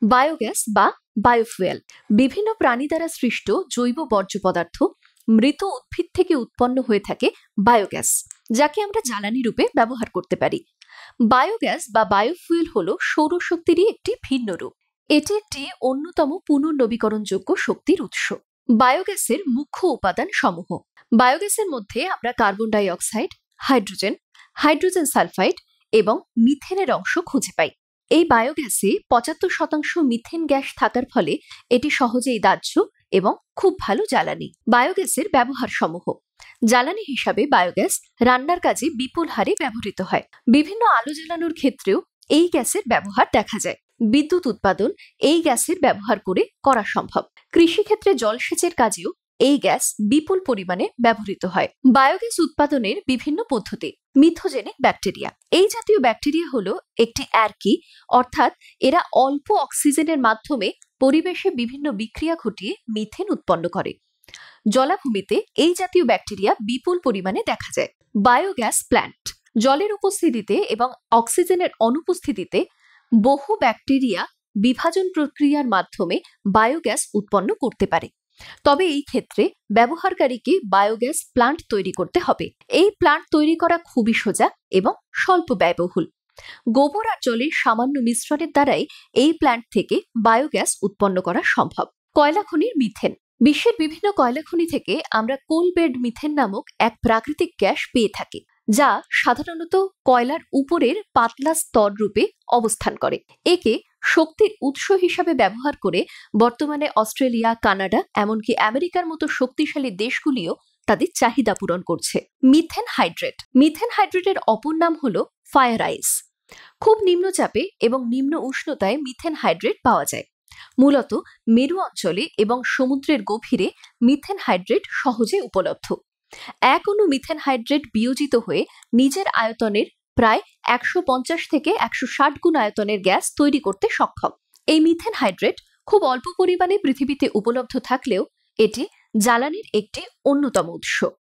Biogas বা biofuel বিভিন্ন প্রাণী দ্বারা সৃষ্ট জৈব বর্জ্য পদার্থ, মৃত উদ্ভিদ থেকে উৎপন্ন হয়ে থাকে বায়োগ্যাস, যাকে আমরা জ্বালানি রূপে ব্যবহার করতে পারি। বায়োগ্যাস বা বায়োফুয়েল হলো সৌরশক্তিরই একটি ভিন্ন রূপ। এটি একটি অন্যতম পুনর্নবীকরণযোগ্য শক্তির উৎস। বায়োগ্যাসের মুখ্য উপাদান সমূহ। বায়োগ্যাসের মধ্যে আমরা carbon die oxide, hydrogen, hydrogen sulphide এবং মিথেনের অংশ খুঁজে পাই। এই বায়োগ্যাসে ৭৫% মিথেন গ্যাস থাকার ফলে এটি সহজেই দাহ্য এবং খুব ভালো জ্বালানি। বায়োগ্যাসের ব্যবহার সমূহ। জ্বালানি হিসাবে বায়োগ্যাস রান্নার কাজে বিপুল হারে ব্যবহৃত হয়। বিভিন্ন আলো জ্বালানোর ক্ষেত্রেও এই গ্যাসের ব্যবহার দেখা যায়। বিদ্যুৎ উৎপাদন এই গ্যাসের ব্যবহার করে করা সম্ভব। কৃষিক্ষেত্রে জলসেচের কাজেও এই গ্যাস বিপুল পরিমাণে ব্যবহৃত হয়। বায়োগ্যাস উৎপাদনের বিভিন্ন পদ্ধতি। মিথোজেনিক ব্যাকটেরিয়া। এই জাতীয় ব্যাকটেরিয়া হলো একটি অ্যার্কি, অর্থাৎ এরা অল্প অক্সিজেনের মাধ্যমে পরিবেশে বিভিন্ন বিক্রিয়া ঘটিয়ে মিথেন উৎপন্ন করে। জলাভূমিতে এই জাতীয় ব্যাকটেরিয়া বিপুল পরিমাণে দেখা যায়। Biogas plant. জলের উপস্থিতিতে এবং অক্সিজেনের অনুপস্থিতিতে বহু ব্যাকটেরিয়া বিভাজন প্রক্রিয়ার মাধ্যমে বায়োগ্যাস উৎপন্ন করতে পারে। তবে এই ক্ষেত্রে ব্যবহারকারীকে বায়োগ্যাস প্লান্ট তৈরি করতে হবে। এই প্লান্ট তৈরি করা খুবই সোজা এবং স্বল্প ব্যয়বহুল। গোবর আর জলের সামান্য মিশ্রণের দ্বারাই এই প্ল্যান্ট থেকে বায়োগ্যাস উৎপন্ন করা সম্ভব। কয়লা খনির মিথেন। বিশ্বের বিভিন্ন কয়লা খনি থেকে আমরা কোল বেড মিথেন নামক এক প্রাকৃতিক গ্যাস পেয়ে থাকি, যা সাধারণত কয়লার উপরের পাতলা স্তর রূপে অবস্থান করে। একে শক্তির উৎস হিসাবে ব্যবহার করে বর্তমানে অস্ট্রেলিয়া, কানাডা, এমনকি আমেরিকার মতো শক্তিশালী দেশগুলিও তাদের চাহিদা পূরণ করছে। Methane hydrate. মিথেন হাইড্রেটের অপর নাম হলো ফায়ার আইস। খুব নিম্নচাপে এবং নিম্ন উষ্ণতায় মিথেন হাইড্রেট পাওয়া যায়। মূলত মেরু অঞ্চলে এবং সমুদ্রের গভীরে মিথেন হাইড্রেট সহজে উপলব্ধ। এক অণু মিথেন হাইড্রেট বিয়োজিত হয়ে নিজের আয়তনের প্রায় ১৫০ থেকে ১৬০ গুণ আয়তনের গ্যাস তৈরি করতে সক্ষম। এই মিথেন হাইড্রেট খুব অল্প পরিমাণে পৃথিবীতে উপলব্ধ থাকলেও এটি জ্বালানির একটি অন্যতম উৎস।